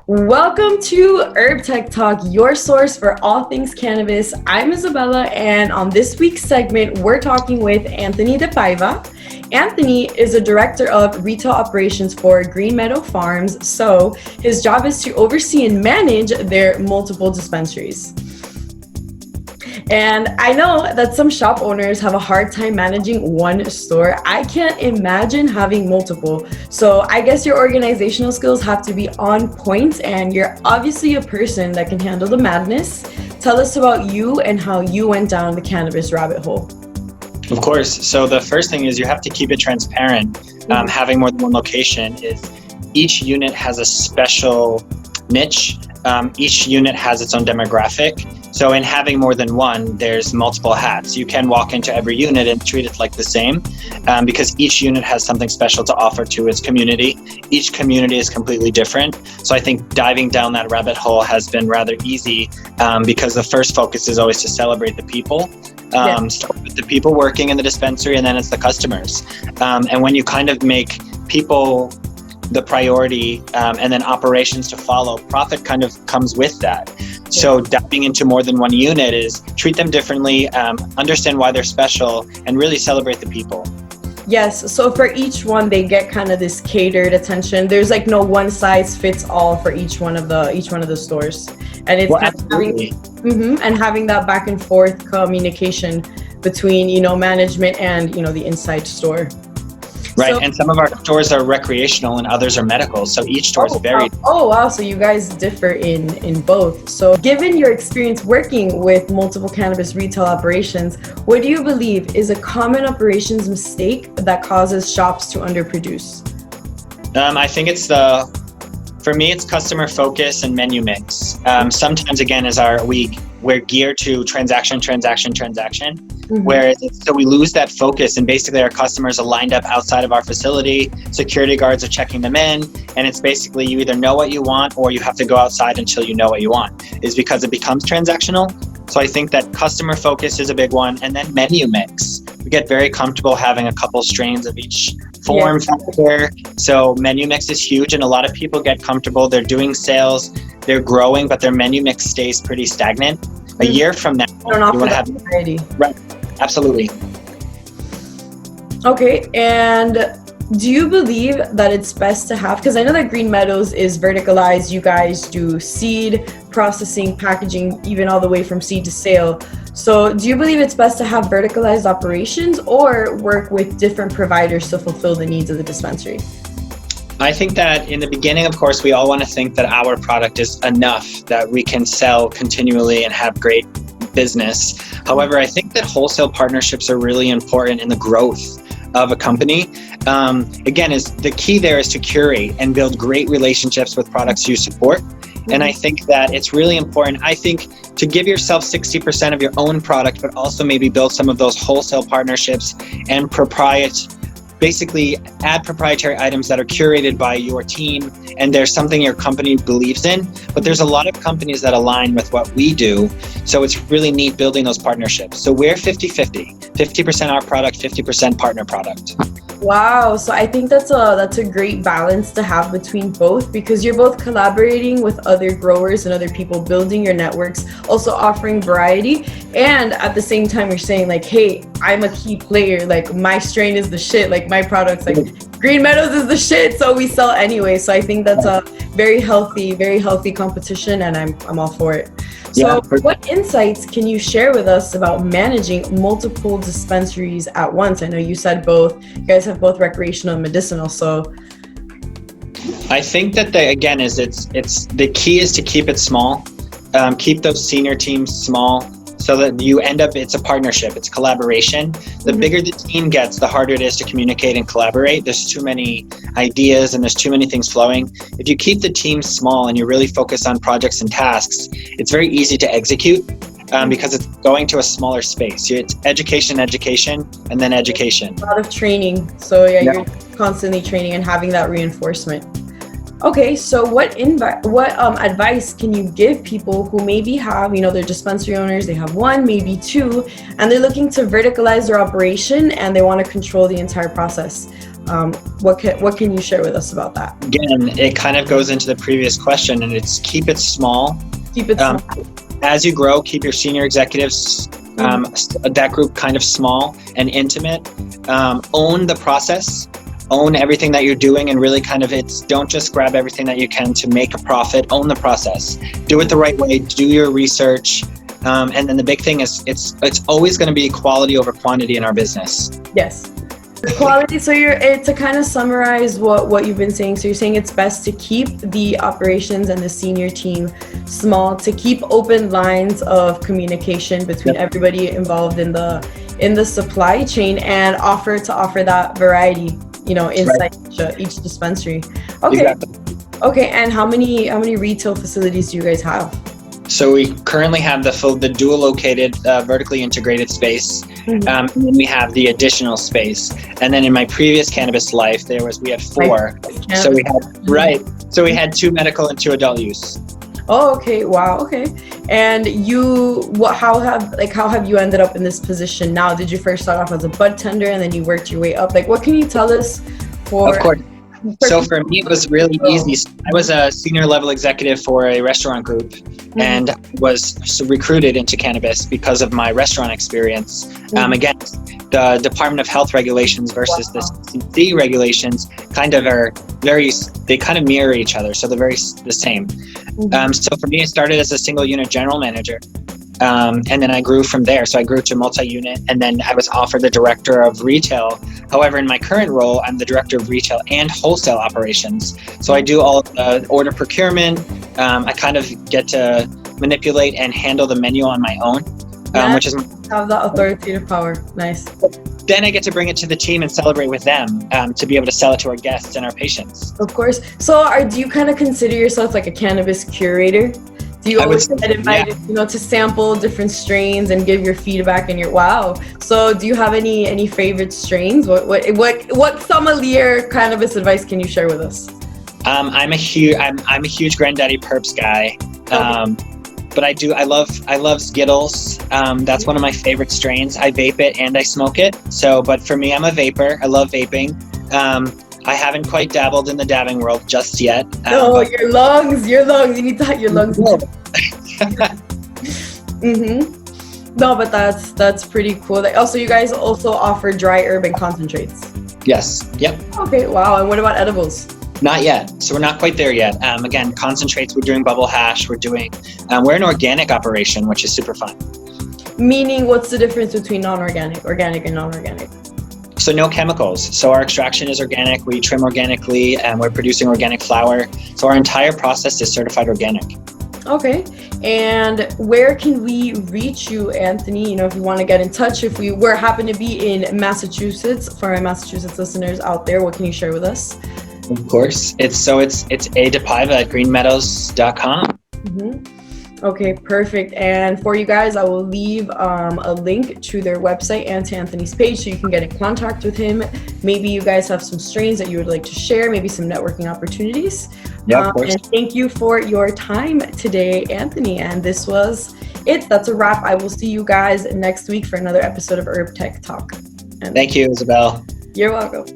Welcome to HerbTech Talk, your source for all things cannabis. I'm Isabella, and on this week's segment, we're talking with Anthony DePaiva. Anthony is a director of retail operations for Green Meadows Farms, so his job is to oversee and manage their multiple dispensaries. And I know that some shop owners have a hard time managing one store. I can't imagine having multiple. So I guess your organizational skills have to be on point, and you're obviously a person that can handle the madness. Tell us about you and how you went down the cannabis rabbit hole. Of course. So the first thing is you have to keep it transparent. Having more than one location is each unit has a special niche. Each unit has its own demographic. So in having more than one, there's multiple hats. You can walk into every unit and treat it like the same because each unit has something special to offer to its community. Each community is completely different. So I think diving down that rabbit hole has been rather easy because the first focus is always to celebrate the people. Start with the people working in the dispensary, and then it's the customers. And when you kind of make people the priority and then operations to follow, profit kind of comes with that. So diving into more than one unit is treat them differently, understand why they're special, and really celebrate the people. Yes, so for each one, they get kind of this catered attention. There's like no one size fits all for each one of the stores, and it's having that back and forth communication between management and the inside store. Right, and some of our stores are recreational and others are medical, so each store is varied. Oh wow, so you guys differ in both. So given your experience working with multiple cannabis retail operations, what do you believe is a common operations mistake that causes shops to underproduce? I think for me, it's customer focus and menu mix. Sometimes, again, we're geared to transaction, whereas so we lose that focus, and basically our customers are lined up outside of our facility, security guards are checking them in, and it's basically you either know what you want or you have to go outside until you know what you want, is because it becomes transactional. So I think that customer focus is a big one, and then menu mix. We get very comfortable having a couple strains of each form factor. So menu mix is huge, and a lot of people get comfortable. They're doing sales, they're growing, but their menu mix stays pretty stagnant. A year from now, you want to have variety. Right, absolutely. Okay, and do you believe that it's best to have, because I know that Green Meadows is verticalized, you guys do seed, processing, packaging, even all the way from seed to sale. So do you believe it's best to have verticalized operations or work with different providers to fulfill the needs of the dispensary? I think that in the beginning, of course, we all want to think that our product is enough that we can sell continually and have great business. However, I think that wholesale partnerships are really important in the growth of a company. Again, the key there is to curate and build great relationships with products you support. And I think that it's really important, to give yourself 60% of your own product, but also maybe build some of those wholesale partnerships and basically add proprietary items that are curated by your team, and there's something your company believes in. But there's a lot of companies that align with what we do, so it's really neat building those partnerships. So we're 50-50, 50% our product, 50% partner product. Wow, so I think that's a great balance to have between both, because you're both collaborating with other growers and other people, building your networks, also offering variety, and at the same time you're saying like, hey, I'm a key player, like my strain is the shit, like my product's like Green Meadows is the shit, so we sell anyway. So I think that's a very healthy competition, and I'm all for it. So what insights can you share with us about managing multiple dispensaries at once? I know you said you guys have both recreational and medicinal, so. I think that the key is to keep it small, keep those senior teams small, so that you end up, it's a partnership, it's collaboration. The bigger the team gets, the harder it is to communicate and collaborate. There's too many ideas and there's too many things flowing. If you keep the team small and you really focus on projects and tasks, it's very easy to execute because it's going to a smaller space. It's education, and then education. A lot of training. So you're constantly training and having that reinforcement. Okay, so what advice can you give people who maybe have, they're dispensary owners, they have one, maybe two, and they're looking to verticalize their operation and they want to control the entire process? What can you share with us about that? Again, it kind of goes into the previous question, and it's keep it small. Keep it small. As you grow, keep your senior executives, that group kind of small and intimate. Own the process, own everything that you're doing, and really don't just grab everything that you can to make a profit. Own the process. Do it the right way. Do your research. And then the big thing is it's always going to be quality over quantity in our business. Yes. Quality. So to kind of summarize what you've been saying. So you're saying it's best to keep the operations and the senior team small, to keep open lines of communication between everybody involved in the supply chain, and offer that variety, inside each dispensary. Okay. Exactly. Okay. And how many retail facilities do you guys have? So we currently have the dual located, vertically integrated space. And then we have the additional space. And then in my previous cannabis life, we had 4. So we had 2 medical and 2 adult use. Oh, okay. Wow. Okay. And how have you ended up in this position now? Did you first start off as a bud tender and then you worked your way up? Like, what can you tell us Of course. So for me, it was really easy. I was a senior level executive for a restaurant group and was recruited into cannabis because of my restaurant experience. Again, the Department of Health regulations versus the CDC regulations kind of mirror each other. So they're the same. So for me, it started as a single unit general manager. And then I grew from there. So I grew to multi-unit, and then I was offered the director of retail. However, in my current role, I'm the director of retail and wholesale operations. So I do all of the order procurement. I kind of get to manipulate and handle the menu on my own, which is have that authoritative power. Nice. Then I get to bring it to the team and celebrate with them to be able to sell it to our guests and our patients. Of course. So do you kind of consider yourself like a cannabis curator? Do you always get invited, to sample different strains and give your feedback and So do you have any favorite strains? What sommelier cannabis advice can you share with us? I'm a huge Granddaddy Perps guy. But I love Skittles. That's one of my favorite strains. I vape it and I smoke it. But for me, I'm a vapor. I love vaping. I haven't quite dabbled in the dabbing world just yet. Your lungs. You need to have your lungs. No, but that's pretty cool. Also, you guys also offer dry herb and concentrates. Yes. Yep. Okay. Wow. And what about edibles? Not yet. So we're not quite there yet. Again, concentrates, we're doing bubble hash. We're an organic operation, which is super fun. Meaning, what's the difference between organic and non-organic? So no chemicals. So our extraction is organic. We trim organically, and we're producing organic flower. So our entire process is certified organic. Okay. And where can we reach you, Anthony? If you want to get in touch, if we happen to be in Massachusetts, for our Massachusetts listeners out there, what can you share with us? Of course. It's DePaiva at greenmeadows.com. Okay, perfect. And for you guys, I will leave a link to their website and to Anthony's page so you can get in contact with him. Maybe you guys have some strains that you would like to share, maybe some networking opportunities. Yeah, of course. And thank you for your time today, Anthony. And this was it. That's a wrap. I will see you guys next week for another episode of HerbTech Talk. Thank you, Isabel. You're welcome.